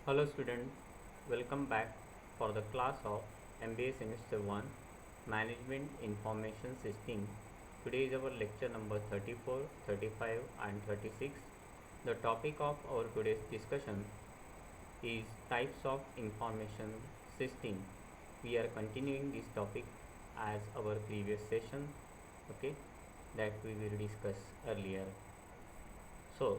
Hello students, welcome back for the class of MBA Semester 1 Management Information System. Today is our lecture number 34, 35 and 36. The topic of our today's discussion is types of information system. We are continuing this topic as our previous session, okay, that we will discuss earlier. So,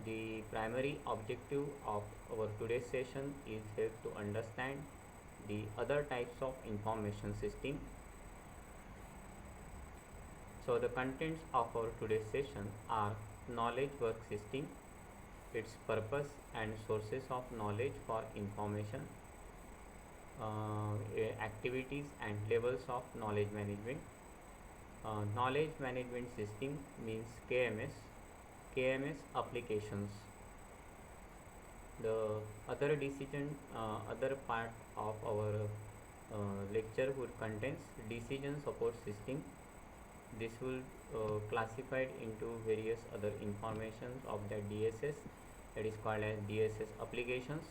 the primary objective of our today's session is help to understand the other types of information system. So the contents of our today's session are knowledge work system, its purpose and sources of knowledge for information, activities and levels of knowledge management. Knowledge management system means KMS applications. The other part of our lecture would contains decision support system. This will classified into various other informations of the DSS, that is called as DSS applications,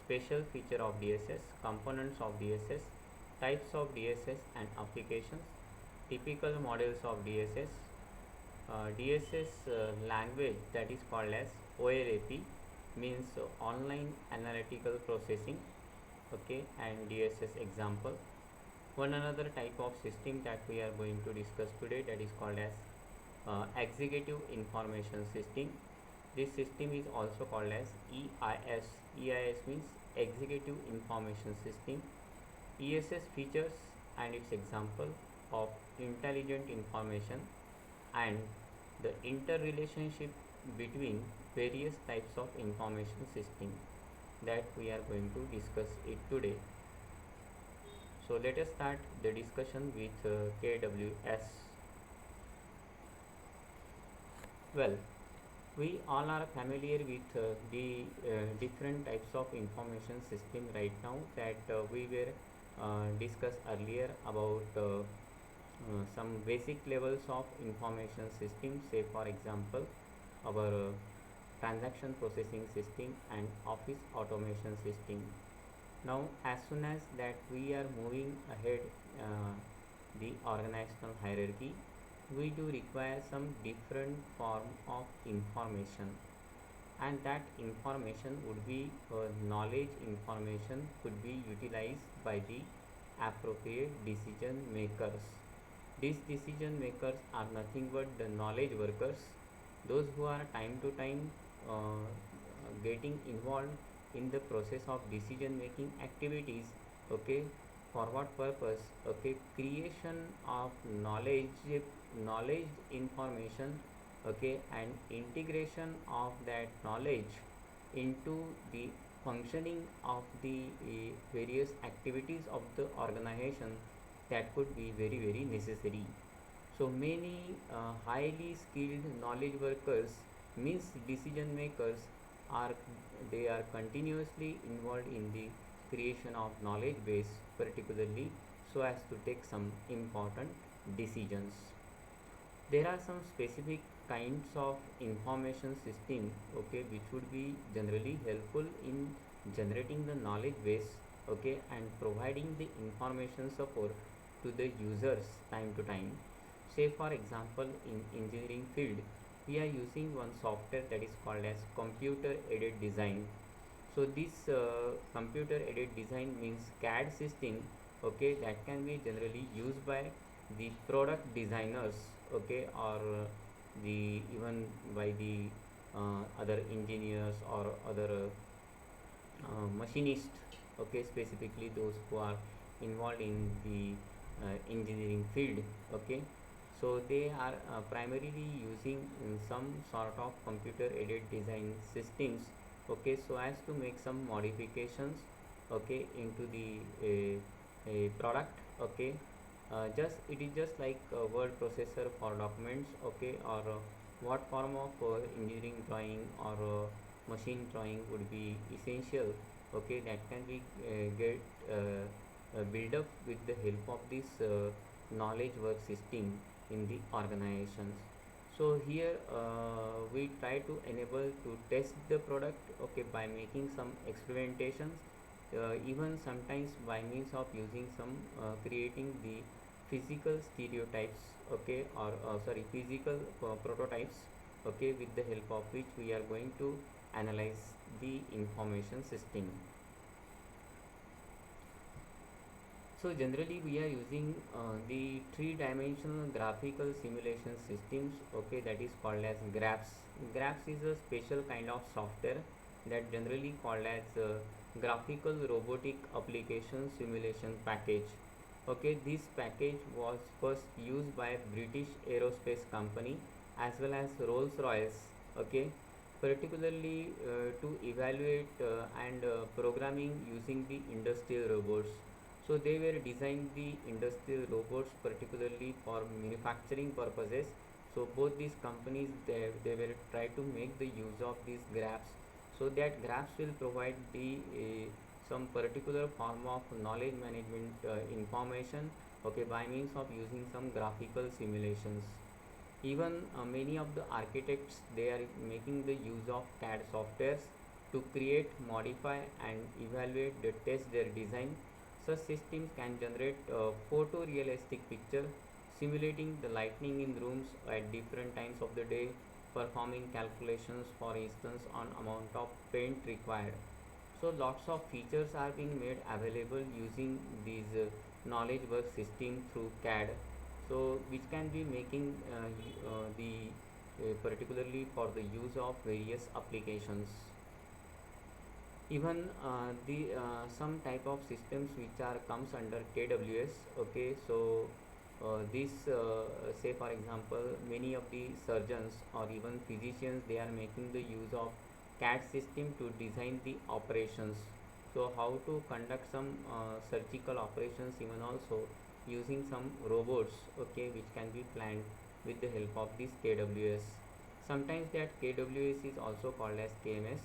special feature of DSS, components of DSS, types of DSS and applications, typical models of DSS, DSS language, that is called as OLAP, means online analytical processing, okay, and DSS example. One another type of system that we are going to discuss today, that is called as executive information system. This system is also called as EIS. EIS means executive information system. ESS features and its example of intelligent information and the interrelationship between various types of information system, that we are going to discuss it today. So let us start the discussion with KWS. Well, we all are familiar with the different types of information system right now that we were discussed earlier about some basic levels of information system. Say for example, our transaction processing system and office automation system. Now as soon as that we are moving ahead the organizational hierarchy, we do require some different form of information, and that information would be knowledge information, could be utilized by the appropriate decision makers. These decision makers are nothing but the knowledge workers, those who are time to time getting involved in the process of decision making activities, okay, for what purpose, okay, creation of knowledge information, okay, and integration of that knowledge into the functioning of the various activities of the organization, that could be very necessary. So many highly skilled knowledge workers means decision makers are, they are continuously involved in the creation of knowledge base, particularly so as to take some important decisions. There are some specific kinds of information system, okay, which would be generally helpful in generating the knowledge base, okay, and providing the information support to the users time to time. Say for example, in engineering field, we are using one software that is called as computer aided design. So this computer aided design means CAD system, okay, that can be generally used by the product designers, okay, or the even by the other engineers or other machinists, okay, specifically those who are involved in the engineering field, okay. So they are primarily using some sort of computer aided design systems, okay, so as to make some modifications, okay, into the a product, okay. Just it is just like a word processor for documents, okay, or what form of engineering drawing or machine drawing would be essential, okay, that can be get build up with the help of this knowledge work system in the organizations. So here we try to enable to test the product, okay, by making some experimentations, even sometimes by means of using some creating the physical stereotypes, okay, or sorry, physical prototypes, okay, with the help of which we are going to analyze the information system. So generally we are using the three-dimensional graphical simulation systems, okay, that is called as graphs. Graphs is a special kind of software that generally called as graphical robotic application simulation package. Okay, this package was first used by British aerospace company as well as Rolls-Royce, okay, particularly to evaluate and programming using the industrial robots. So they were designed the industrial robots particularly for manufacturing purposes. So both these companies, they were try to make the use of these graphs, so that graphs will provide the some particular form of knowledge management information, okay, by means of using some graphical simulations. Even many of the architects, they are making the use of CAD softwares to create, modify and evaluate the test their design. Such systems can generate a photorealistic picture, simulating the lighting in rooms at different times of the day, performing calculations, for instance, on amount of paint required. So lots of features are being made available using these knowledge work system through CAD. So which can be making the particularly for the use of various applications. Even the some type of systems which are comes under KWS, okay, so this say for example many of the surgeons or even physicians, they are making the use of CAD system to design the operations. So how to conduct some surgical operations, even also using some robots, okay, which can be planned with the help of this KWS. Sometimes that KWS is also called as KMS.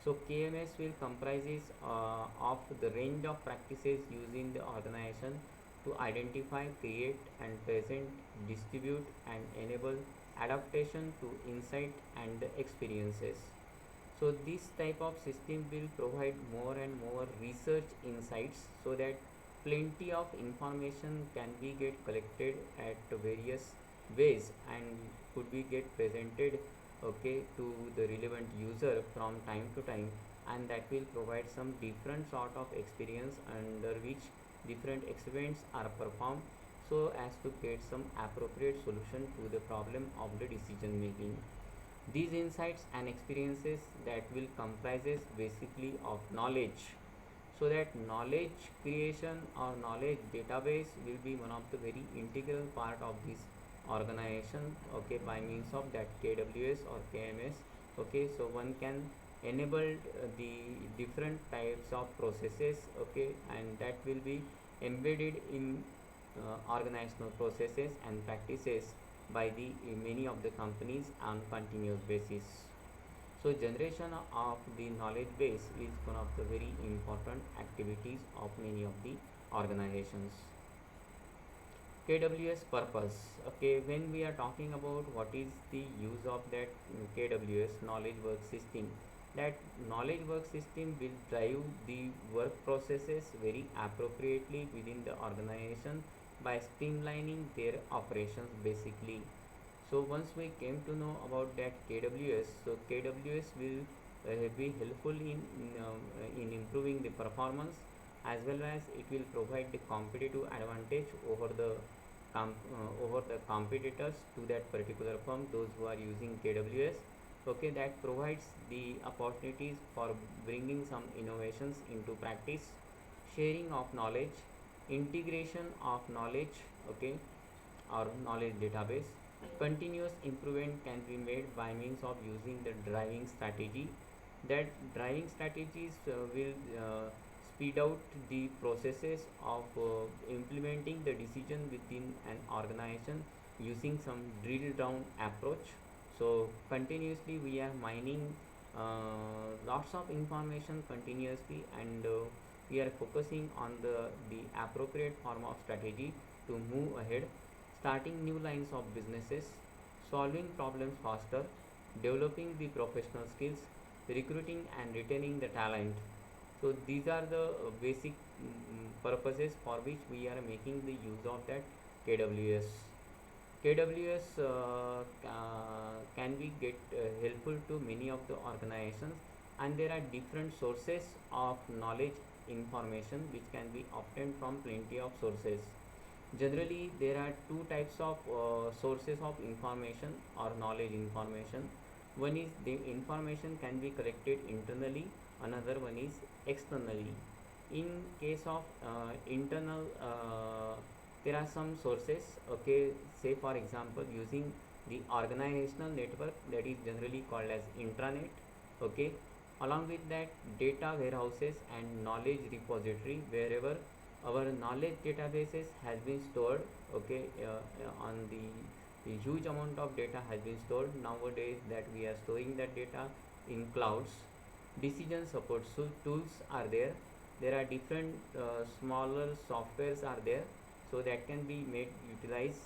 So KMS will comprises of the range of practices used in the organization to identify, create and present, distribute and enable adaptation to insight and experiences. So this type of system will provide more and more research insights, so that plenty of information can be get collected at various ways and could be get presented, okay, to the relevant user from time to time, and that will provide some different sort of experience under which different experiments are performed, so as to get some appropriate solution to the problem of the decision making. These insights and experiences that will comprises basically of knowledge, so that knowledge creation or knowledge database will be one of the very integral part of this organization, okay, by means of that KWS or KMS, okay. So one can enable the different types of processes, okay, and that will be embedded in organizational processes and practices by the many of the companies on continuous basis. So generation of the knowledge base is one of the very important activities of many of the organizations. KWS purpose. Okay, when we are talking about what is the use of that KWS knowledge work system, that knowledge work system will drive the work processes very appropriately within the organization by streamlining their operations basically. So once we came to know about that KWS, so KWS will be helpful in improving the performance, as well as it will provide the competitive advantage over the over the competitors to that particular firm, those who are using KWS. Okay, that provides the opportunities for bringing some innovations into practice, sharing of knowledge, integration of knowledge, okay, or knowledge database. Continuous improvement can be made by means of using the driving strategy. That driving strategies will speed out the processes of implementing the decision within an organization using some drill down approach. So continuously we are mining lots of information continuously, and we are focusing on the appropriate form of strategy to move ahead, starting new lines of businesses. solving problems faster, developing the professional skills, recruiting and retaining the talent. So these are the basic purposes for which we are making the use of that KWS. KWS can be get helpful to many of the organizations, and there are different sources of knowledge information which can be obtained from plenty of sources. Generally, there are two types of sources of information or knowledge information. One is the information can be collected internally, another one is externally. In case of internal, there are some sources, okay, say for example using the organizational network, that is generally called as intranet, okay. Along with that, data warehouses and knowledge repository, wherever our knowledge databases has been stored, okay, on the huge amount of data has been stored nowadays, that we are storing that data in clouds. Decision support tools are there. There are different smaller softwares are there, so that can be made utilize.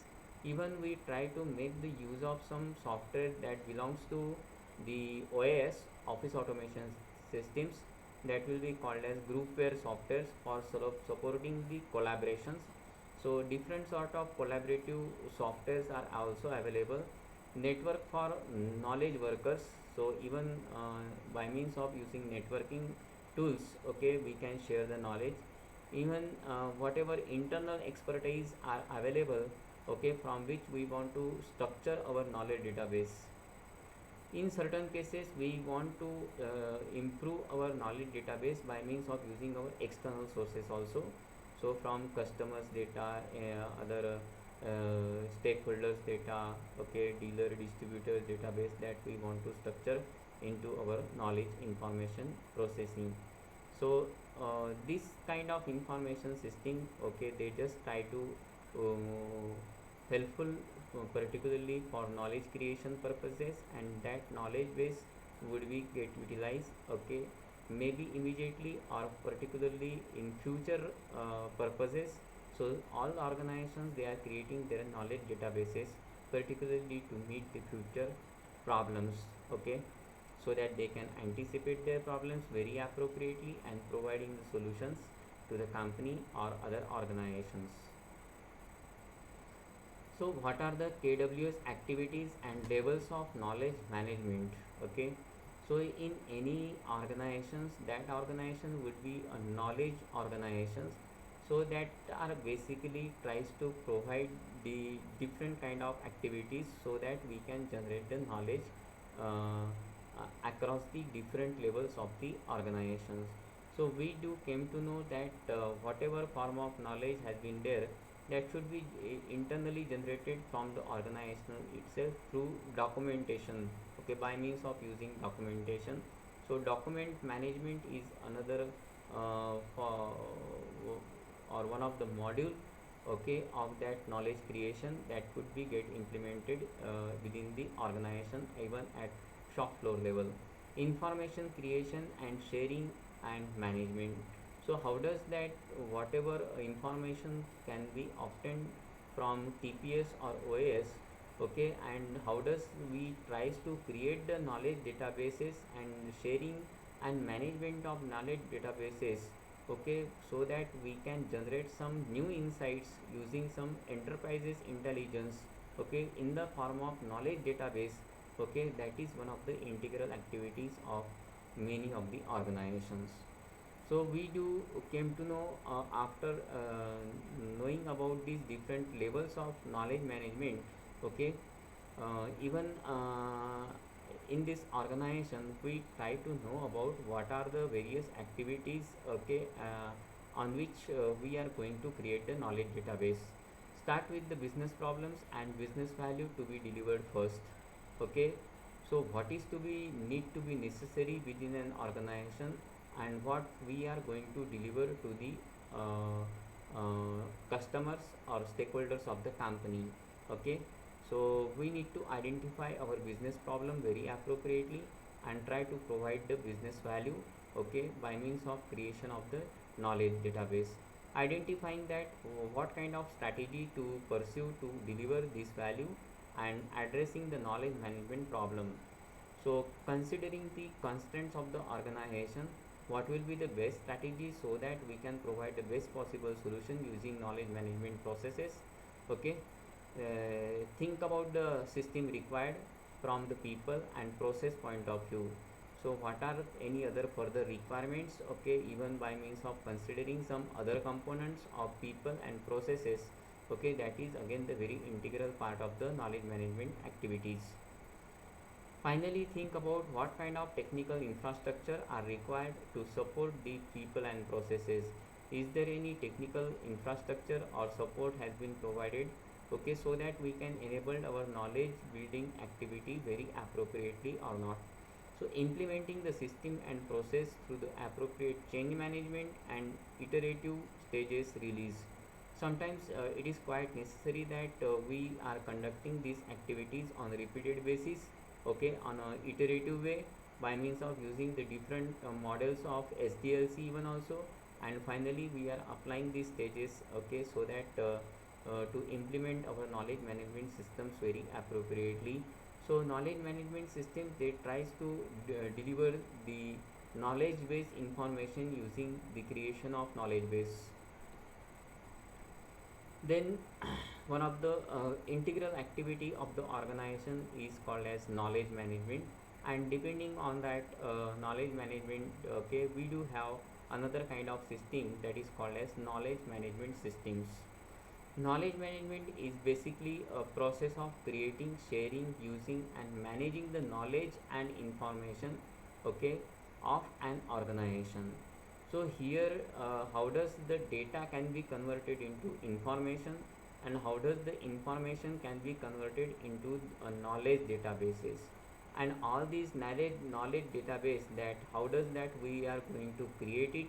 Even we try to make the use of some software that belongs to the OAS, office automation systems, that will be called as groupware softwares for supporting the collaborations. So different sort of collaborative softwares are also available. Network for knowledge workers, so even by means of using networking tools, okay, we can share the knowledge. Even whatever internal expertise are available, okay, from which we want to structure our knowledge database. In certain cases, we want to improve our knowledge database by means of using our external sources also. So from customers data, other stakeholders data, okay, dealer distributor database, that we want to structure into our knowledge information processing. So this kind of information system, okay, they just try to helpful particularly for knowledge creation purposes, and that knowledge base would be get utilized, okay, maybe immediately or particularly in future purposes. So all organizations, they are creating their knowledge databases particularly to meet the future problems, okay, so that they can anticipate their problems very appropriately and providing the solutions to the company or other organizations. So what are the KWS activities and levels of knowledge management? Okay. So in any organizations, that organization would be a knowledge organizations. So that are basically tries to provide the different kind of activities so that we can generate the knowledge across the different levels of the organizations. So we do came to know that whatever form of knowledge has been there, that should be internally generated from the organization itself through documentation, okay, by means of using documentation. So document management is another for or one of the module, okay, of that knowledge creation that could be get implemented within the organization even at shop floor level. Information creation and sharing and management. So how does that whatever information can be obtained from TPS or OAS, okay, and how does we tries to create the knowledge databases and sharing and management of knowledge databases, okay, so that we can generate some new insights using some enterprises intelligence, okay, in the form of knowledge database, okay, that is one of the integral activities of many of the organizations. So we do came to know after knowing about these different levels of knowledge management, okay, even in this organization we try to know about what are the various activities, okay, on which we are going to create a knowledge database. Start with the business problems and business value to be delivered first, okay. So what is to be need to be necessary within an organization, and what we are going to deliver to the customers or stakeholders of the company, okay. So we need to identify our business problem very appropriately and try to provide the business value, okay, by means of creation of the knowledge database. Identifying that what kind of strategy to pursue to deliver this value, and addressing the knowledge management problem. So considering the constraints of the organization, what will be the best strategy so that we can provide the best possible solution using knowledge management processes. Okay, think about the system required from the people and process point of view. So what are any other further requirements, okay, even by means of considering some other components of people and processes. Okay, that is again the very integral part of the knowledge management activities. Finally, think about what kind of technical infrastructure are required to support the people and processes. Is there any technical infrastructure or support has been provided? Okay, so that we can enable our knowledge building activity very appropriately or not. So implementing the system and process through the appropriate change management and iterative stages release. Sometimes it is quite necessary that we are conducting these activities on a repeated basis, okay, on a iterative way by means of using the different models of SDLC even also, and finally we are applying these stages, okay, so that to implement our knowledge management systems very appropriately. So knowledge management system, they tries to deliver the knowledge based information using the creation of knowledge base. Then one of the integral activity of the organization is called as knowledge management, and depending on that knowledge management, okay, we do have another kind of system that is called as knowledge management systems. Knowledge management is basically a process of creating, sharing, using and managing the knowledge and information, okay, of an organization. So here how does the data can be converted into information, and how does the information can be converted into a knowledge databases, and all these knowledge database, that how does that we are going to create it,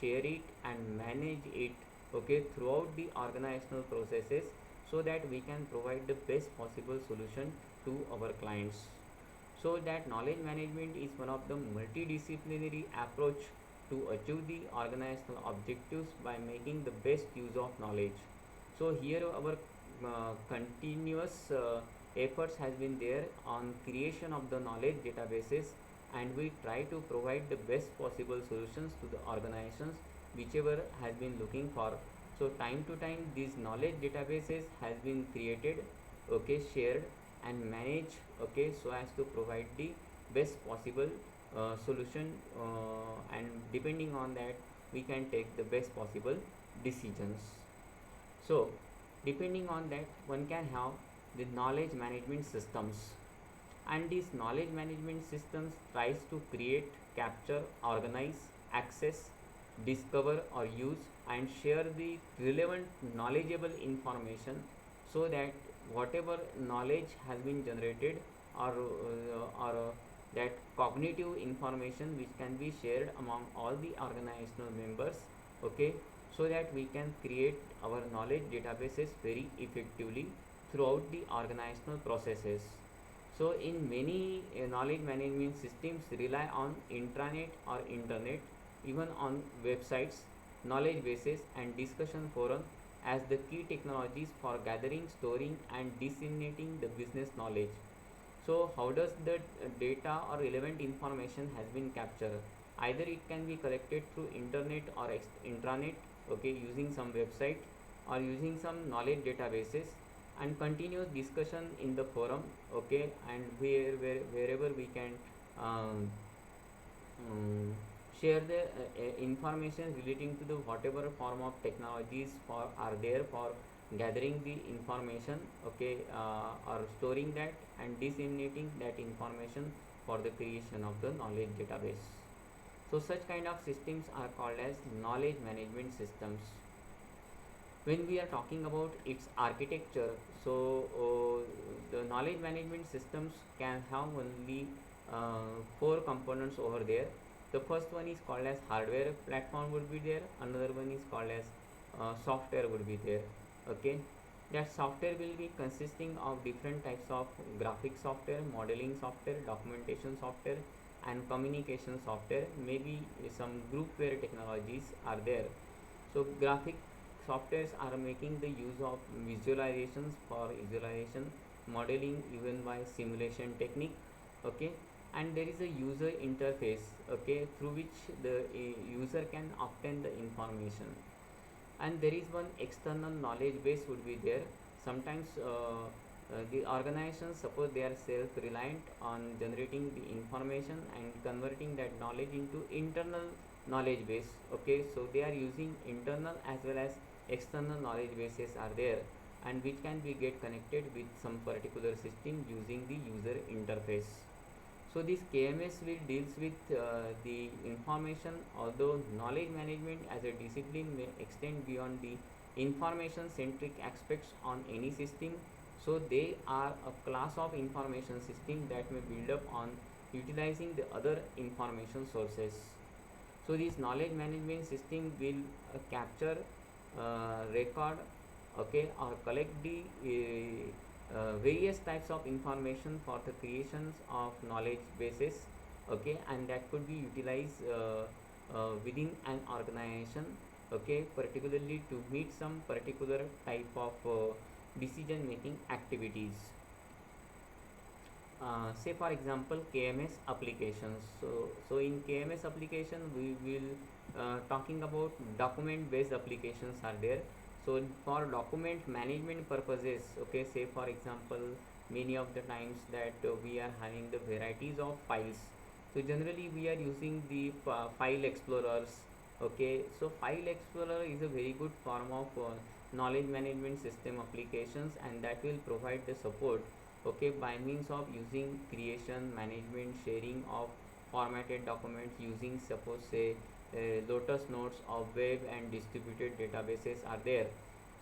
share it and manage it, okay, throughout the organizational processes, so that we can provide the best possible solution to our clients. So that knowledge management is one of the multidisciplinary approach to achieve the organizational objectives by making the best use of knowledge. So here our continuous efforts has been there on creation of the knowledge databases, and we try to provide the best possible solutions to the organizations whichever has been looking for. So time to time these knowledge databases has been created, okay, shared and managed, okay, so as to provide the best possible solution, and depending on that we can take the best possible decisions. So depending on that one can have the knowledge management systems, and these knowledge management systems tries to create, capture, organize, access, discover or use and share the relevant knowledgeable information, so that whatever knowledge has been generated, or that cognitive information which can be shared among all the organizational members, okay, so that we can create our knowledge databases very effectively throughout the organizational processes. So in many knowledge management systems rely on intranet or internet, even on websites, knowledge bases and discussion forum as the key technologies for gathering, storing and disseminating the business knowledge. So how does the data or relevant information has been captured? Either it can be collected through internet or intranet, okay, using some website or using some knowledge databases, and continuous discussion in the forum, okay, and wherever we can um, um, share the information relating to the whatever form of technologies for are there for gathering the information, okay, or storing that and disseminating that information for the creation of the knowledge database. So such kind of systems are called as knowledge management systems. When we are talking about its architecture, so the knowledge management systems can have only four components over there. The first one is called as hardware platform would be there, another one is called as software would be there, okay. That software will be consisting of different types of graphic software, modeling software, documentation software and communication software, maybe some groupware technologies are there. So graphic softwares are making the use of visualizations for visualization, modeling even by simulation technique. Okay, and there is a user interface, okay, through which the user can obtain the information. And there is one external knowledge base would be there. Sometimes the organizations suppose they are self reliant on generating the information and converting that knowledge into internal knowledge base. Okay, so they are using internal as well as external knowledge bases are there, and which can be get connected with some particular system using the user interface. So this KMS will deals with the information, although knowledge management as a discipline may extend beyond the information centric aspects on any system. So they are a class of information system that may build up on utilizing the other information sources. So this knowledge management system will capture, record, okay, or collect the various types of information for the creations of knowledge bases, okay, and that could be utilized within an organization, okay, particularly to meet some particular type of decision making activities. Say for example KMS applications. So in KMS application we will talking about document based applications are there. So for document management purposes, okay, say for example many of the times that we are having the varieties of files. So generally we are using the file explorers. Okay, so file explorer is a very good form of knowledge management system applications, and that will provide the support, okay, by means of using creation, management, sharing of formatted documents using suppose say Lotus Notes of web and distributed databases are there.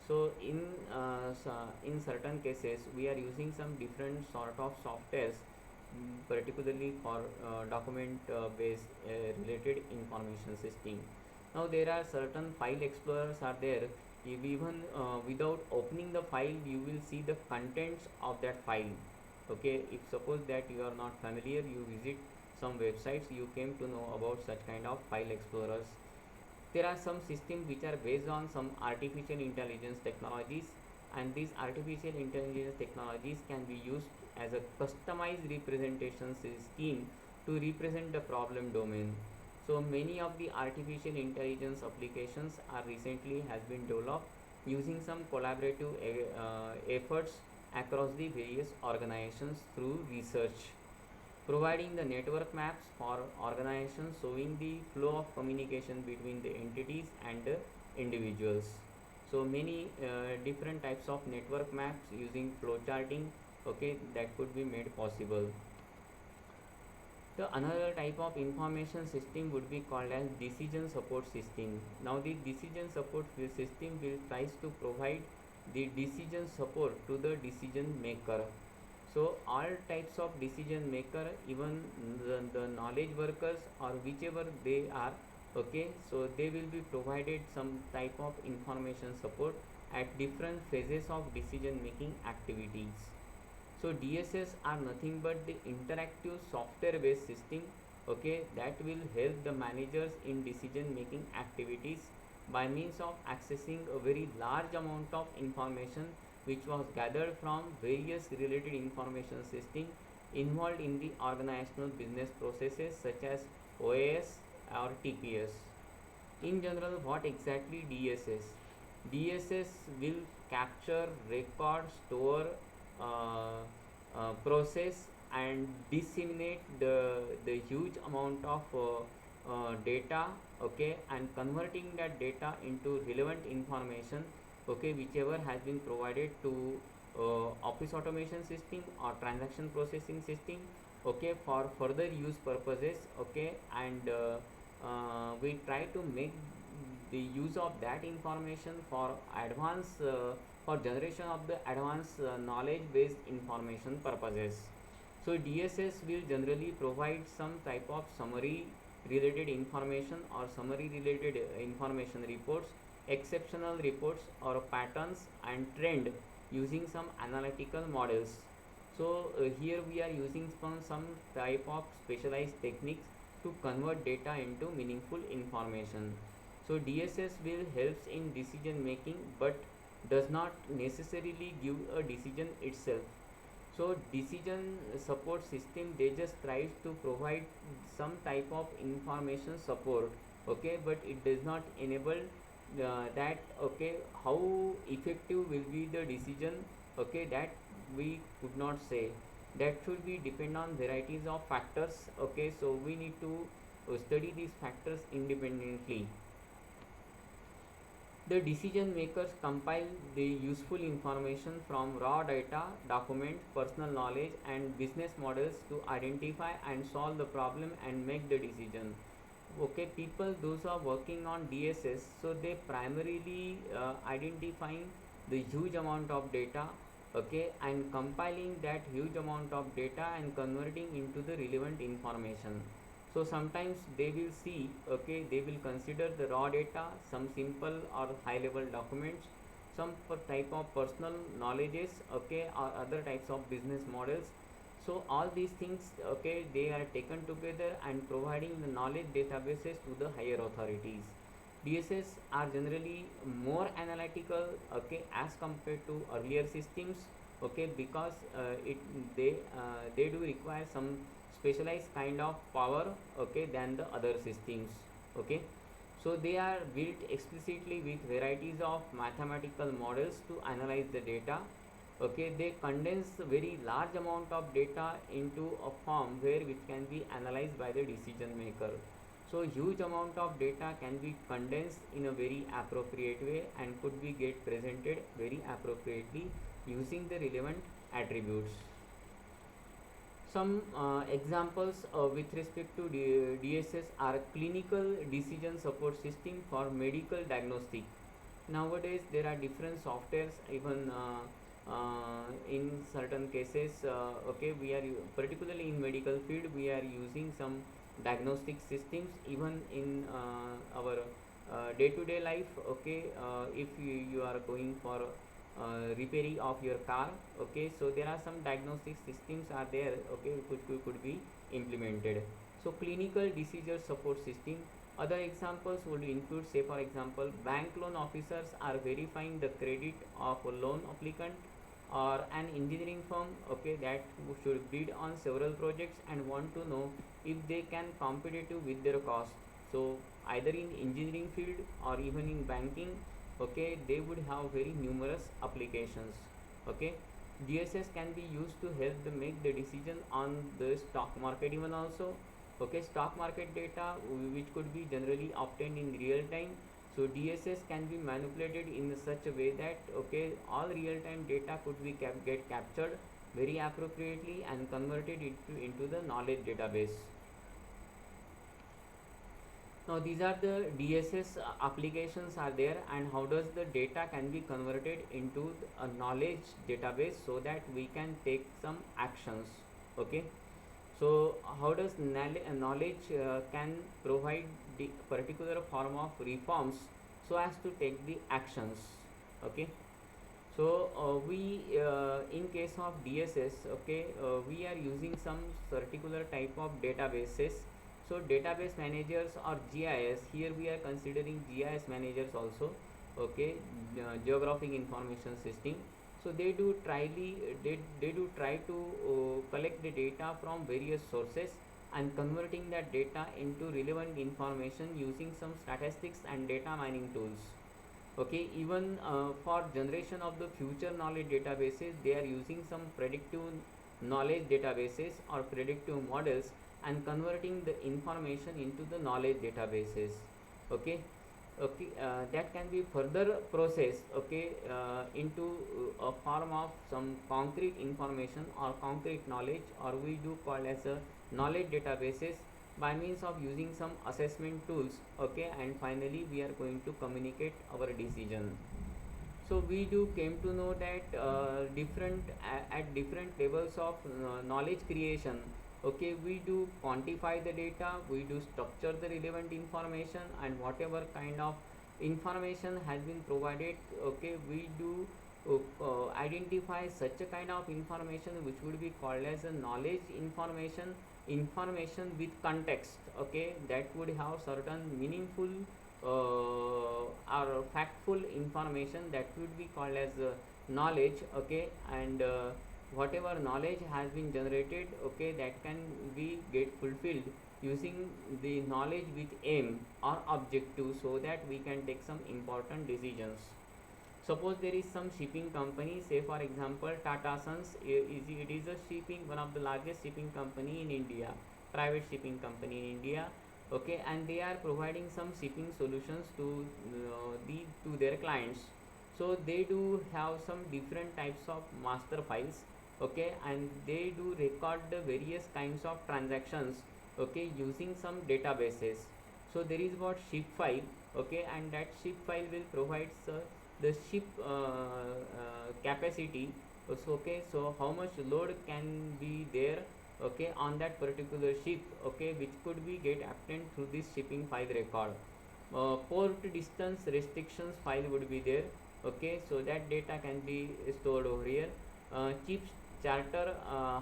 So in certain cases we are using some different sort of softwares, particularly for document based related information system. Now there are certain file explorers are there. If even without opening the file you will see the contents of that file. Okay, if suppose that you are not familiar, you visit some websites, you came to know about such kind of file explorers. There are some systems which are based on some artificial intelligence technologies, and these artificial intelligence technologies can be used as a customized representation scheme to represent the problem domain. So many of the artificial intelligence applications are recently has been developed using some collaborative efforts across the various organizations through research, providing the network maps for organizations showing the flow of communication between the entities and the individuals. So many different types of network maps using flow charting, okay, that could be made possible. The another type of information system would be called as decision support system. Now the decision support system will tries to provide the decision support to the decision maker. So all types of decision maker, even the knowledge workers or whichever they are, okay, so they will be provided some type of information support at different phases of decision making activities. So DSS are nothing but the interactive software based system, okay, that will help the managers in decision making activities by means of accessing a very large amount of information which was gathered from various related information system involved in the organizational business processes such as OAS or TPS. In general, what exactly DSS? DSS will capture, record, store, process and disseminate the huge amount of data, okay, and converting that data into relevant information, okay, whichever has been provided to office automation system or transaction processing system, okay, for further use purposes, okay, and we try to make the use of that information for advanced for generation of the advanced knowledge based information purposes. So DSS will generally provide some type of summary related information or summary related information reports, exceptional reports or patterns and trend using some analytical models. So here we are using some type of specialized techniques to convert data into meaningful information. So DSS will helps in decision making but does not necessarily give a decision itself. So decision support system, they just tries to provide some type of information support, okay, but it does not enable that, okay, how effective will be the decision, okay, that we could not say. That should be depend on varieties of factors, okay, so we need to study these factors independently. The decision makers compile the useful information from raw data, documents, personal knowledge, and business models to identify and solve the problem and make the decision. Okay, people those are working on DSS, so they primarily identifying the huge amount of data, okay, and compiling that huge amount of data and converting into the relevant information. So sometimes they will see, okay, they will consider the raw data, some simple or high level documents, some type of personal knowledges, okay, or other types of business models. So all these things, okay, they are taken together and providing the knowledge databases to the higher authorities. DSS are generally more analytical, okay, as compared to earlier systems, okay, because they do require some specialized kind of power, okay, than the other systems, okay. So they are built explicitly with varieties of mathematical models to analyze the data, okay. They condense very large amount of data into a form where which can be analyzed by the decision maker. So huge amount of data can be condensed in a very appropriate way and could be get presented very appropriately using the relevant attributes. Some examples with respect to DSS are clinical decision support system for medical diagnostic. Nowadays there are different softwares, even in certain cases, okay, we are particularly in medical field we are using some diagnostic systems even in our day to day life, okay. If you are going for repairing of your car, okay, so there are some diagnostic systems are there, okay, which could be implemented. So clinical decision support system. Other examples would include, say for example, bank loan officers are verifying the credit of a loan applicant, or an engineering firm, okay, that should bid on several projects and want to know if they can competitive with their cost. So either in engineering field or even in banking, okay, they would have very numerous applications, okay. DSS can be used to help them make the decision on the stock market even also, okay. Stock market data which could be generally obtained in real time, so DSS can be manipulated in such a way that, okay, all real time data could be get captured very appropriately and converted into the knowledge database. Now these are the DSS applications are there, and how does the data can be converted into a knowledge database so that we can take some actions, okay. So how does knowledge can provide the particular form of reforms so as to take the actions, okay. So we in case of DSS, okay, we are using some particular type of databases. So database managers or GIS, here we are considering GIS managers also, okay, geographic information system. So they do try to collect the data from various sources and converting that data into relevant information using some statistics and data mining tools, okay. Even for generation of the future knowledge databases, they are using some predictive knowledge databases or predictive models and converting the information into the knowledge databases, okay. Okay, that can be further processed, okay, into a form of some concrete information or concrete knowledge, or we do call as a knowledge databases by means of using some assessment tools, okay, and finally we are going to communicate our decision. So we do came to know that at different levels of knowledge creation, okay, we do quantify the data, we do structure the relevant information, and whatever kind of information has been provided, okay, we do identify such a kind of information which would be called as a knowledge information with context, okay, that would have certain meaningful or factful information that would be called as knowledge, okay. And whatever knowledge has been generated, okay, that can be get fulfilled using the knowledge with aim or objective, so that we can take some important decisions. Suppose there is some shipping company, say for example Tata Sons, it is a shipping, one of the largest shipping company in India, private shipping company in India, okay, and they are providing some shipping solutions to their clients. So they do have some different types of master files, okay, and they do record the various kinds of transactions, okay, using some databases. So there is what ship file, okay, and that ship file will provide the ship capacity. So, okay, so how much load can be there, okay, on that particular ship, okay, which could be get obtained through this shipping file record. Port distance restrictions file would be there, okay, so that data can be stored over here. Chips charter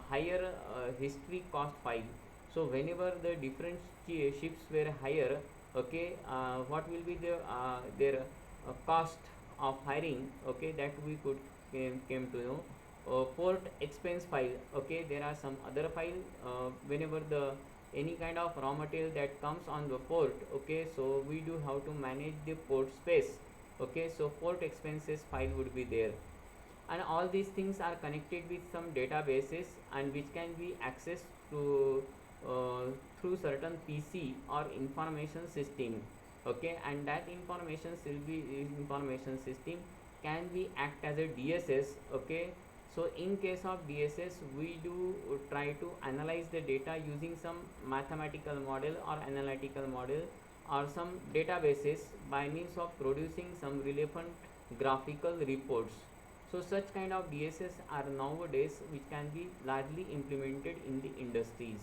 higher history cost file. So whenever the different ships were higher, okay, what will be their cost of hiring, okay, that we could came to know. Port expense file, okay, there are some other file, whenever the any kind of raw material that comes on the port, okay, so we do have to manage the port space, okay, so port expenses file would be there. And all these things are connected with some databases, and which can be accessed to uh, through certain PC or information system, okay, and that information system can be act as a DSS, okay. So in case of DSS, we do try to analyze the data using some mathematical model or analytical model or some databases by means of producing some relevant graphical reports. So such kind of DSS are nowadays which can be largely implemented in the industries.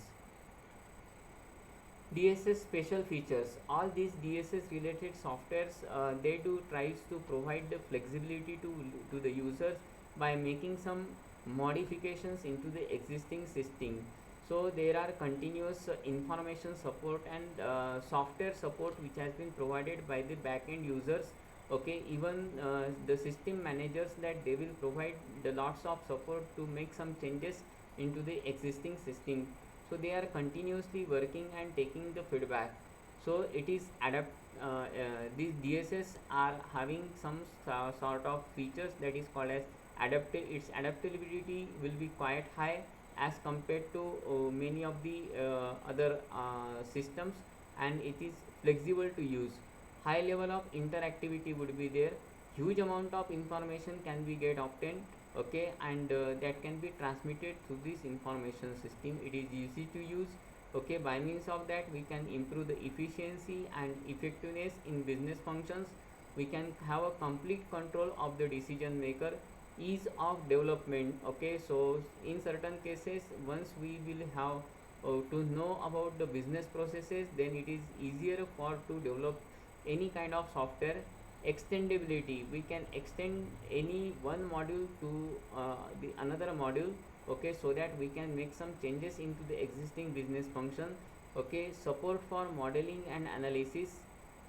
DSS special features. All these DSS related softwares, they do tries to provide the flexibility to the users by making some modifications into the existing system. So there are continuous information support and software support which has been provided by the backend users, okay. Even the system managers, that they will provide the lots of support to make some changes into the existing system. So they are continuously working and taking the feedback. So it is these DSS are having some sort of features that is called as adaptive. Its adaptability will be quite high as compared to many of the other systems, and it is flexible to use. High level of interactivity would be there. Huge amount of information can be get obtained, okay, and that can be transmitted through this information system. It is easy to use, okay. By means of that, we can improve the efficiency and effectiveness in business functions. We can have a complete control of the decision maker. Ease of development, okay. So in certain cases, once we will have to know about the business processes, then it is easier for to develop any kind of software. Extendability, we can extend any one module to the another module, okay, so that we can make some changes into the existing business function, okay. Support for modeling and analysis.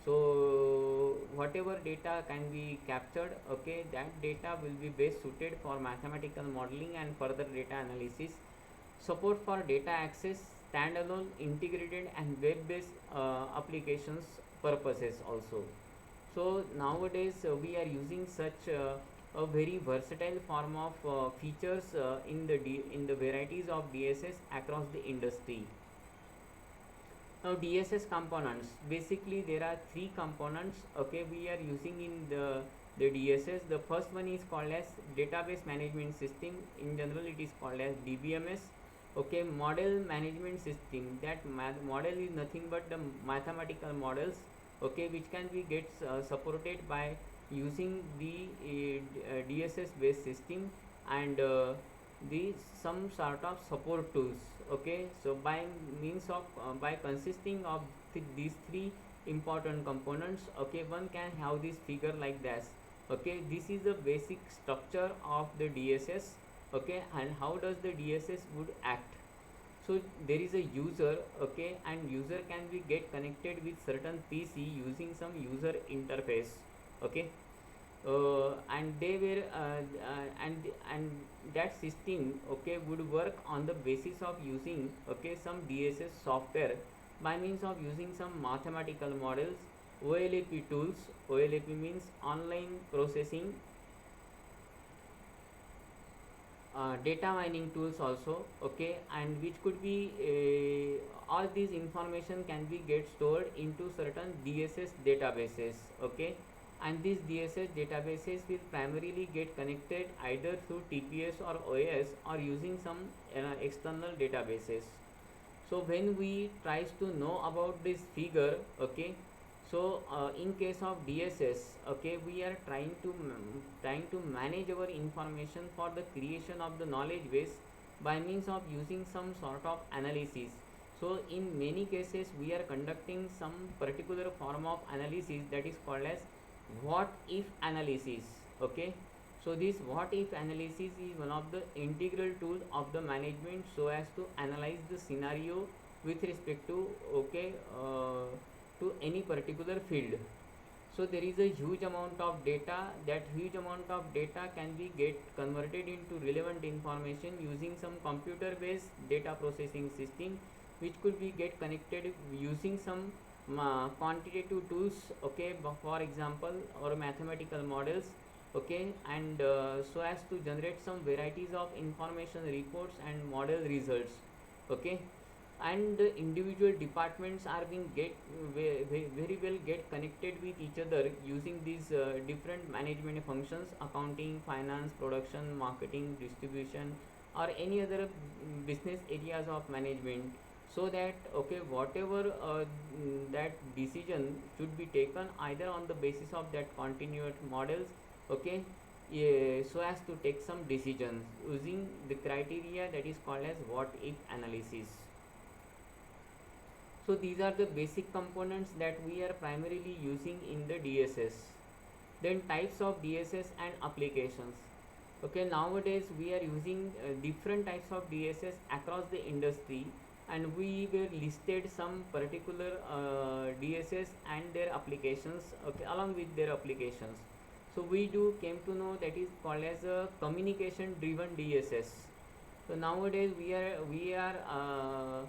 So whatever data can be captured, okay, that data will be best suited for mathematical modeling and further data analysis. Support for data access, standalone, integrated and web based applications purposes also. So nowadays we are using such a very versatile form of features in the varieties of DSS across the industry. Now DSS components, basically there are three components, okay, we are using in the DSS. The first one is called as database management system. In general it is called as DBMS, okay. Model management system, that model is nothing but the mathematical models, okay, which can be gets supported by using the DSS based system and the some sort of support tools, okay. So by means of by consisting of these three important components, okay, one can have this figure like this, okay. This is the basic structure of the DSS, okay. And how does the DSS would act? So there is a user, okay, and user can be get connected with certain PC using some user interface, okay. and they were and that system, okay, would work on the basis of using, okay, some DSS software by means of using some mathematical models, OLAP tools. OLAP means online processing, data mining tools also, okay, and which could be all these information can be get stored into certain DSS databases, okay, and these DSS databases will primarily get connected either through TPS or OS or using some external databases. So when we tries to know about this figure, okay, so in case of DSS, okay, we are trying to manage our information for the creation of the knowledge base by means of using some sort of analysis. So in many cases we are conducting some particular form of analysis that is called as what if analysis, okay. So this what if analysis is one of the integral tools of the management so as to analyze the scenario with respect to, okay, to any particular field. So there is a huge amount of data. That huge amount of data can be get converted into relevant information using some computer based data processing system, which could be get connected using some quantitative tools, okay, for example, or mathematical models, okay, and so as to generate some varieties of information reports and model results, okay. And the individual departments are being get very well get connected with each other using these different management functions: accounting, finance, production, marketing, distribution, or any other business areas of management, so that, okay, whatever that decision should be taken either on the basis of that continuous models, okay, yeah, so as to take some decisions using the criteria that is called as what if analysis. So these are the basic components that we are primarily using in the DSS. Then types of DSS and applications. Okay, nowadays we are using different types of DSS across the industry, and we were listed some particular DSS and their applications, okay, along with their applications. So we do came to know that is called as a communication driven DSS. So nowadays we are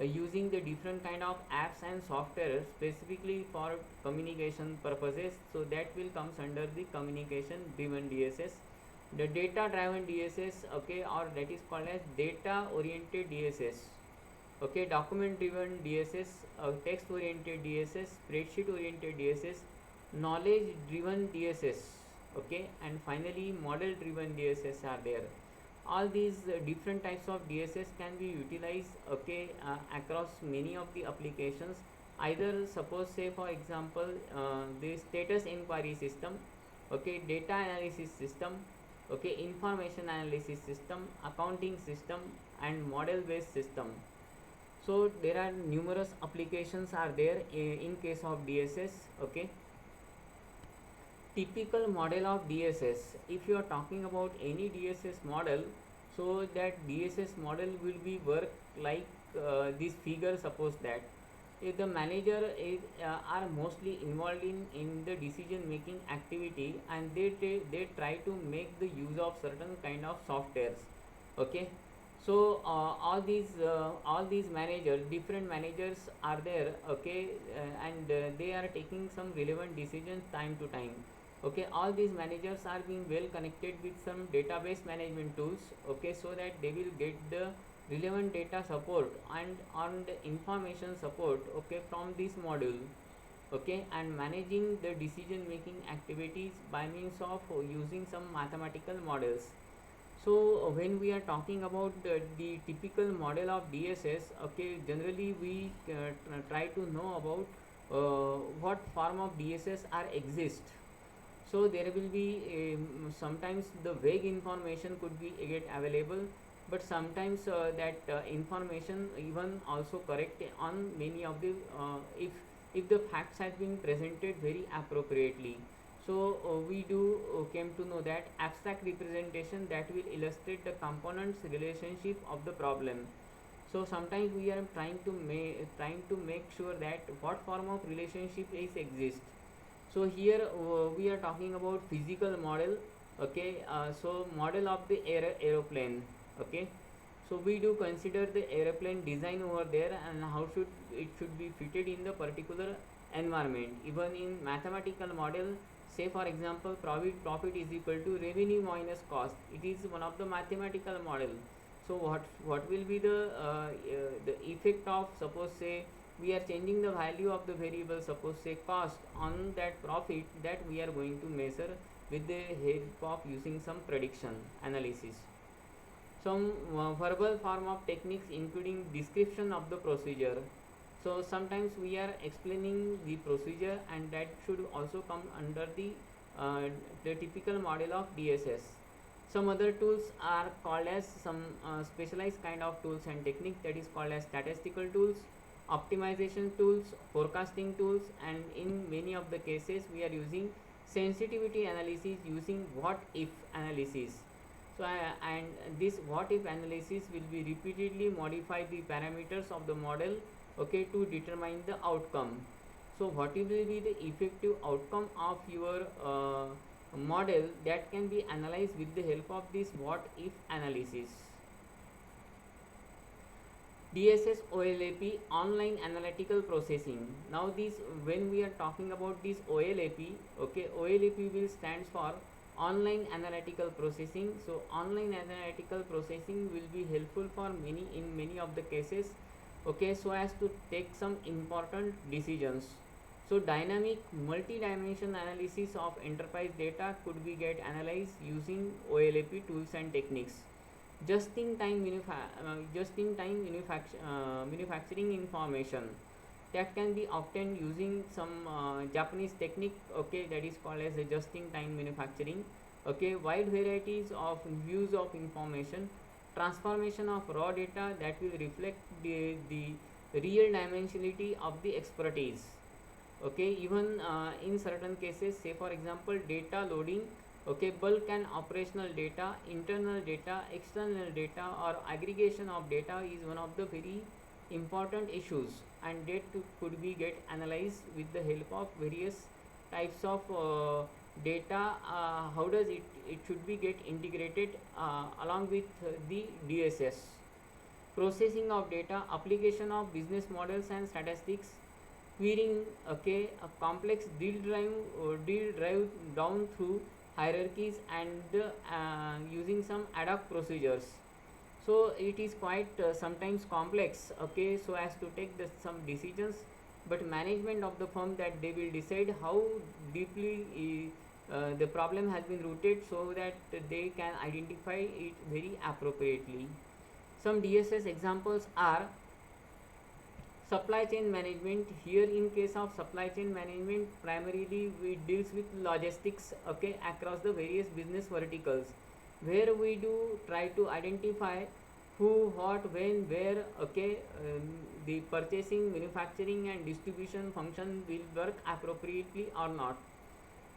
using the different kind of apps and software specifically for communication purposes. So that will comes under the communication driven DSS. The data driven DSS, okay, or that is called as data oriented DSS, okay, document driven DSS, text oriented DSS, spreadsheet oriented DSS, knowledge driven DSS, okay, and finally model driven DSS are there. All these different types of DSS can be utilized, okay, across many of the applications. Either suppose say for example the status inquiry system, okay, data analysis system, okay, information analysis system, accounting system, and model based system. So there are numerous applications are there in case of DSS, okay. Typical model of DSS, if you are talking about any DSS model, so that DSS model will be work like this figure. Suppose that if the manager is, are mostly involved in the decision making activity, and they try to make the use of certain kind of softwares, okay. So all these managers, different managers are there, okay, and they are taking some relevant decisions time to time, okay. All these managers are being well connected with some database management tools, okay, so that they will get the relevant data support and on the information support, okay, from this module, okay, and managing the decision making activities by means of using some mathematical models. So when we are talking about the typical model of DSS, okay, generally we try to know about what form of DSS are exist. So there will be sometimes the vague information could be get available, but sometimes that information even also correct on many of the if the facts have been presented very appropriately. So we do came to know that abstract representation that will illustrate the components relationship of the problem. So sometimes we are trying to make sure that what form of relationship is exist. So here we are talking about physical model. Okay, so model of the aeroplane. Okay, so we do consider the aeroplane design over there and how should it should be fitted in the particular environment. Even in mathematical model, say for example profit is equal to revenue minus cost, it is one of the mathematical model. So what will be the effect of, suppose say we are changing the value of the variable, suppose say cost, on that profit that we are going to measure with the help of using some prediction analysis. Some verbal form of techniques including description of the procedure. So sometimes we are explaining the procedure and that should also come under uh, the typical model of DSS. Some other tools are called as some specialized kind of tools and technique, that is called as statistical tools, optimization tools, forecasting tools, and in many of the cases we are using sensitivity analysis using what if analysis. So and this what if analysis will be repeatedly modify the parameters of the model, okay, to determine the outcome. So what will be the effective outcome of your model that can be analyzed with the help of this what if analysis. DSS OLAP, online analytical processing. Now this, when we are talking about this OLAP, okay, OLAP will stands for online analytical processing. So online analytical processing will be helpful for many in many of the cases, okay, so as to take some important decisions. So dynamic multi-dimension analysis of enterprise data could be get analyzed using OLAP tools and techniques. Manufacturing information that can be obtained using some Japanese technique, okay, that is called as a just-in-time manufacturing. Okay, wide varieties of views of information, transformation of raw data that will reflect the real dimensionality of the expertise. Okay, even in certain cases, say for example data loading, okay, bulk and operational data, internal data, external data, or aggregation of data is one of the very important issues, and that could be get analyzed with the help of various types of data. How does it should be get integrated along with the DSS. Processing of data, application of business models and statistics, querying, okay, a complex deal drive down through hierarchies and using some ad hoc procedures. So it is quite sometimes complex, okay, so as to take some decisions, but management of the firm that they will decide how deeply the problem has been rooted so that they can identify it very appropriately. Some DSS examples are supply chain management. Here in case of supply chain management, primarily we deals with logistics, okay, across the various business verticals, where we do try to identify who, what, when, where, okay, the purchasing, manufacturing and distribution function will work appropriately or not.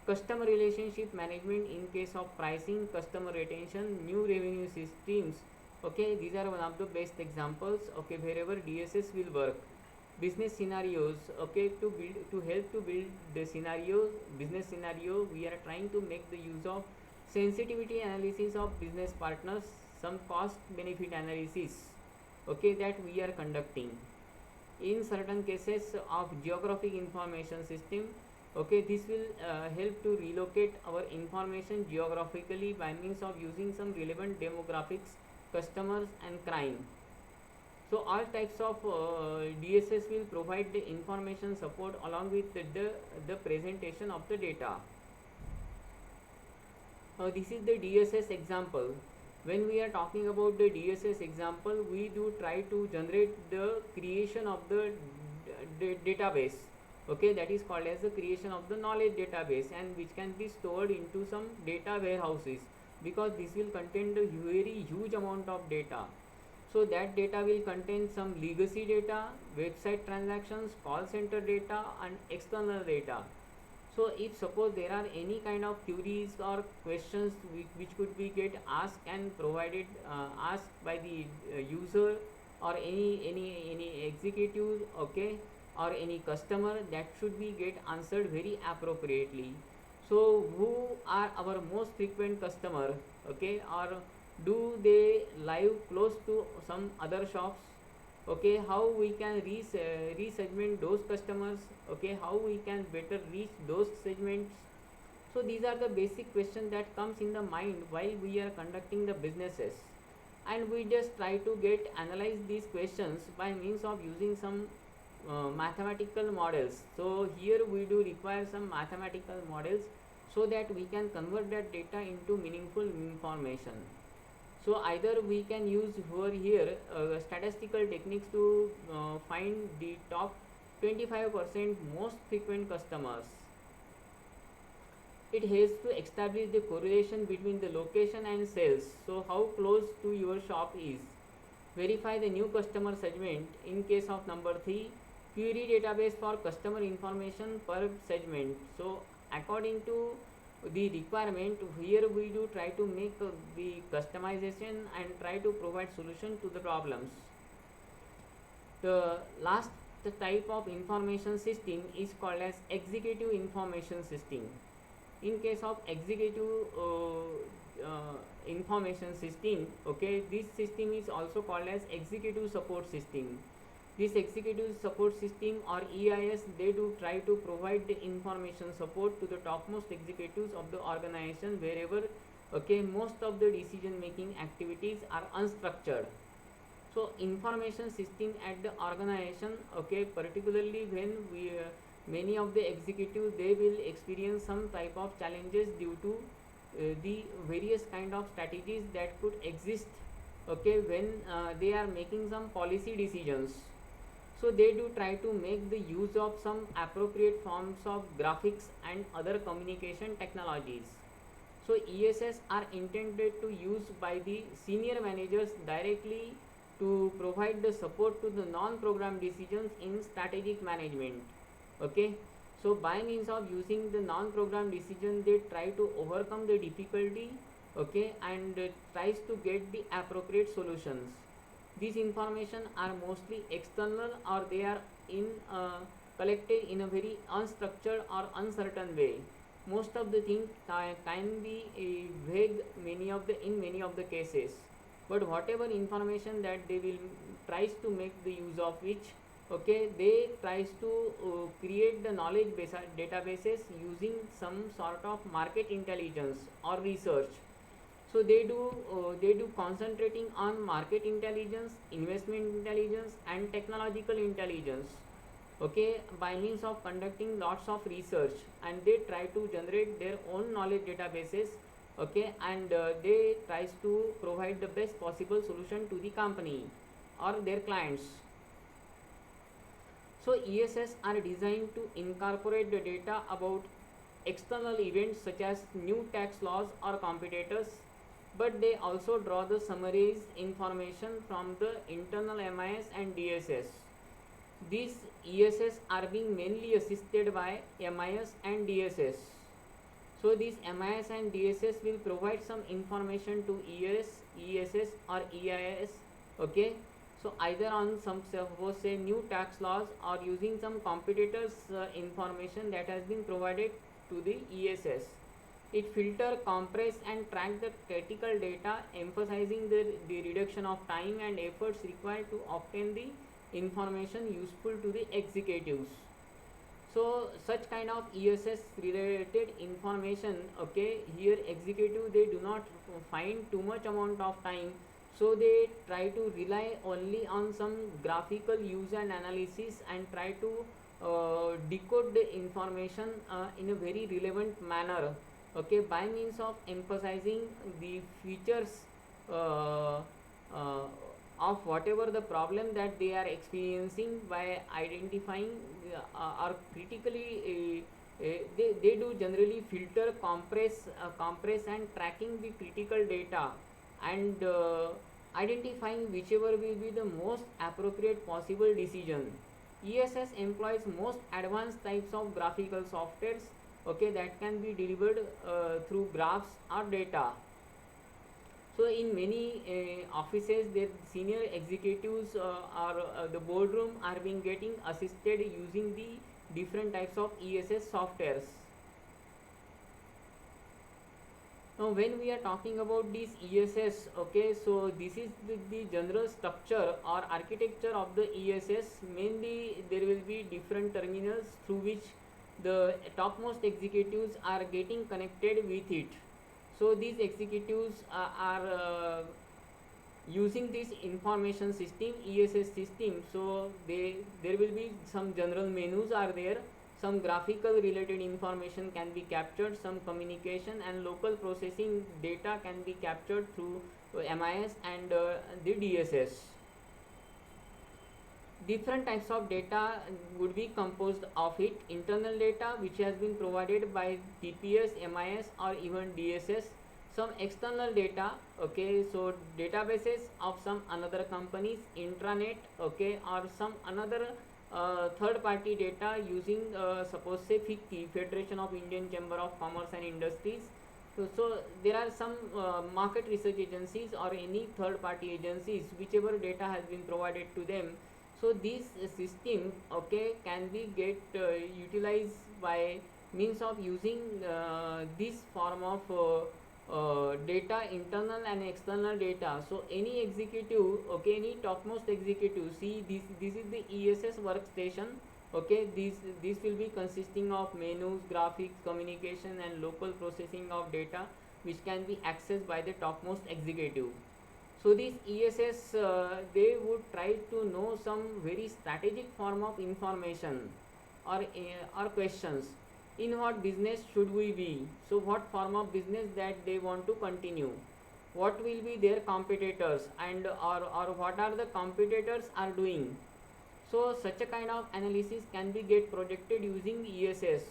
Customer relationship management in case of pricing, customer retention, new revenue streams, okay, these are one of the best examples, okay, wherever DSS will work. Business scenarios, okay, to help to build the scenario, business scenario, we are trying to make the use of sensitivity analysis of business partners, some cost benefit analysis, okay, that we are conducting. In certain cases of geographic information system, okay, this will help to relocate our information geographically by means of using some relevant demographics, customers and crime. So all types of DSS will provide the information support along with the presentation of the data. This is the DSS example. When we are talking about the DSS example, we do try to generate the creation of the database, okay, that is called as the creation of the knowledge database, and which can be stored into some data warehouses, because this will contain the very huge amount of data. So that data will contain some legacy data, website transactions, call center data and external data. So if suppose there are any kind of queries or questions which could be get asked and provided asked by the user or any executive, okay, or any customer, that should be get answered very appropriately. So who are our most frequent customer, okay, or do they live close to some other shops, okay, how we can re-segment those customers, okay, how we can better reach those segments. So these are the basic questions that comes in the mind while we are conducting the businesses, and we just try to get analyze these questions by means of using some mathematical models. So here we do require some mathematical models so that we can convert that data into meaningful information. So either we can use over here statistical techniques to find the top 25% most frequent customers. It has to establish the correlation between the location and sales. So how close to your shop is. Verify the new customer segment in case of number 3. Query database for customer information per segment. So according to the requirement, here we do try to make the customization and try to provide solution to the problems. The last type of information system is called as executive information system. In case of executive information system, okay, this system is also called as executive support system. This executive support system or EIS, they do try to provide the information support to the topmost executives of the organization wherever, okay, most of the decision making activities are unstructured. So information system at the organization, okay, particularly when we many of the executives, they will experience some type of challenges due to the various kind of strategies that could exist, okay, when they are making some policy decisions. So they do try to make the use of some appropriate forms of graphics and other communication technologies. So ESS are intended to use by the senior managers directly to provide the support to the non-program decisions in strategic management, okay. So by means of using the non-program decision, they try to overcome the difficulty, okay, and tries to get the appropriate solutions. These information are mostly external, or they are in collected in a very unstructured or uncertain way. Most of the things can be vague in many of the cases, but whatever information that they will tries to make the use of which, okay, they tries to create the knowledge base databases using some sort of market intelligence or research. So they do concentrating on market intelligence, investment intelligence, and technological intelligence, okay, by means of conducting lots of research, and they try to generate their own knowledge databases, okay, and they tries to provide the best possible solution to the company or their clients. So ESS are designed to incorporate the data about external events such as new tax laws or competitors, but they also draw the summarized information from the internal MIS and DSS. These ESS are being mainly assisted by MIS and DSS. So these MIS and DSS will provide some information to ESS or EIS, okay. So either on some suppose say new tax laws or using some competitors information that has been provided to the ESS. It filter, compress and track the critical data, emphasizing the reduction of time and efforts required to obtain the information useful to the executives. So such kind of ESS related information, okay, here executive they do not find too much amount of time, so they try to rely only on some graphical use and analysis and try to decode the information in a very relevant manner, okay, by means of emphasizing the features uh, uh, of whatever the problem that they are experiencing by identifying or critically they do generally filter, compress and tracking the critical data and identifying whichever will be the most appropriate possible decision. ESS employs most advanced types of graphical softwares, okay, that can be delivered through graphs or data. So in many offices, the senior executives are the boardroom are being getting assisted using the different types of ESS softwares. Now when we are talking about this ESS, okay, so this is the general structure or architecture of the ESS. Mainly there will be different terminals through which the topmost executives are getting connected with it. So these executives are using this information system, ESS system. So there will be some general menus are there, some graphical related information can be captured, some communication and local processing data can be captured through MIS and the DSS. Different types of data would be composed of it: internal data which has been provided by TPS, MIS or even DSS; some external data, okay, so databases of some another companies, intranet, okay, or some another third party data using suppose say FICCI, Federation of Indian Chamber of Commerce and Industries. So there are some market research agencies or any third party agencies whichever data has been provided to them. So this system, okay, can be get utilized by means of using this form of data, internal and external data. So any executive, okay, any topmost executive, see this is the ESS workstation, okay, this will be consisting of menus, graphics, communication and local processing of data which can be accessed by the topmost executive. So these ESS, they would try to know some very strategic form of information or questions. In what business should we be? So what form of business that they want to continue? What will be their competitors and or what are the competitors are doing? So such a kind of analysis can be get projected using ESS.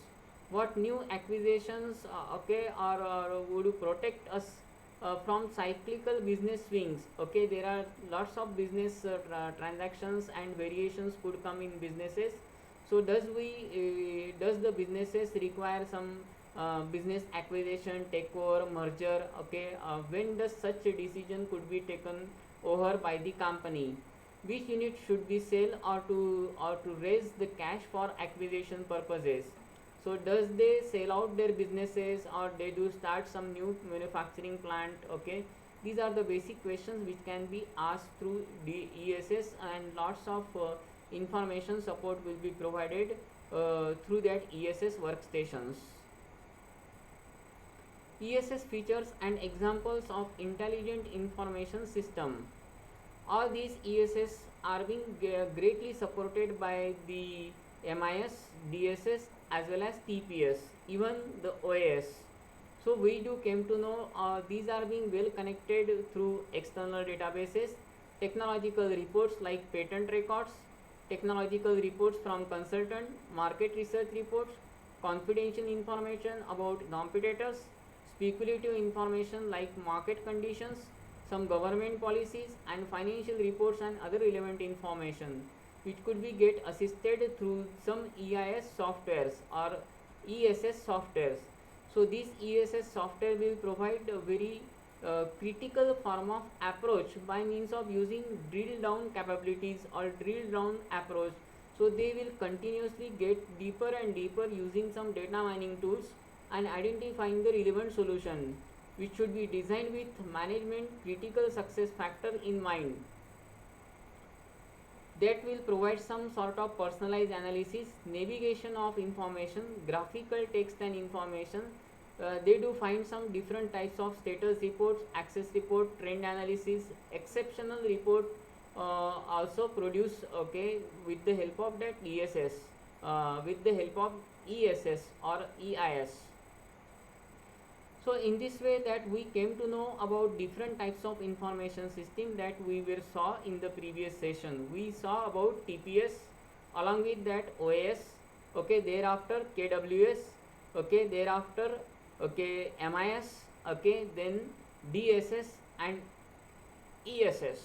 What new acquisitions, okay, or would protect us from cyclical business swings? Okay, there are lots of business transactions and variations could come in businesses. So does the businesses require some business acquisition, takeover, merger? Okay, when does such a decision could be taken over by the company? Which unit should be sell or to raise the cash for acquisition purposes? So does they sell out their businesses or they do start some new manufacturing plant? Okay, these are the basic questions which can be asked through the ESS, and lots of information support will be provided through that ESS workstations. ESS features and examples of intelligent information system. All these ESS are being greatly supported by the MIS, DSS as well as TPS, even the OAS. So we do came to know these are being well connected through external databases, technological reports like patent records, technological reports from consultant, market research reports, confidential information about competitors, speculative information like market conditions, some government policies and financial reports and other relevant information which could be get assisted through some EIS softwares or ESS softwares. So this ESS software will provide a very critical form of approach by means of using drill down capabilities or drill down approach. So they will continuously get deeper and deeper using some data mining tools and identifying the relevant solution which should be designed with management critical success factor in mind. That will provide some sort of personalized analysis, navigation of information, graphical text and information. They do find some different types of status reports, access report, trend analysis, exceptional report also produce, okay, with the help of that ESS, with the help of ESS or EIS. So in this way that we came to know about different types of information system that we were saw in the previous session. We saw about TPS, along with that OAS, okay, thereafter KWS, okay, thereafter, okay, MIS, okay, then DSS and ESS.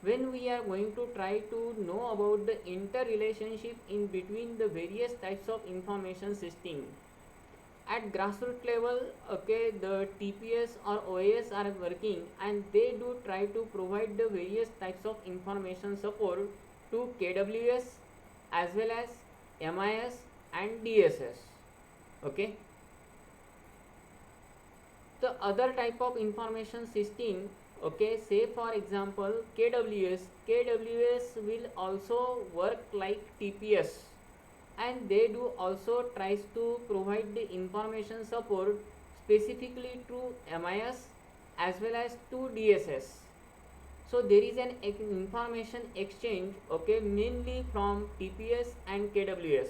When we are going to try to know about the interrelationship in between the various types of information system, at grassroots level, okay, the TPS or OAS are working, and they do try to provide the various types of information support to KWS as well as MIS and DSS. Okay, the other type of information system, okay, say for example KWS will also work like TPS, and they do also tries to provide the information support specifically to MIS as well as to DSS. So there is an information exchange, okay, mainly from TPS and KWS,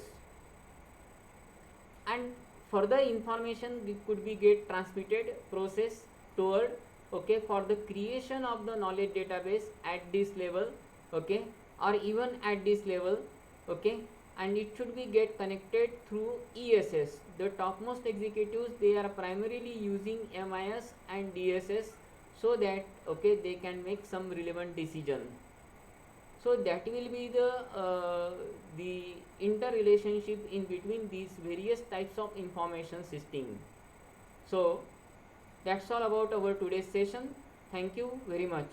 and further information could be get transmitted process toward, okay, for the creation of the knowledge database at this level, okay, or even at this level, okay, and it should be get connected through ESS. The topmost executives, they are primarily using MIS and DSS, so that, okay, they can make some relevant decision. So that will be the interrelationship in between these various types of information system. So that's all about our today's session. Thank you very much.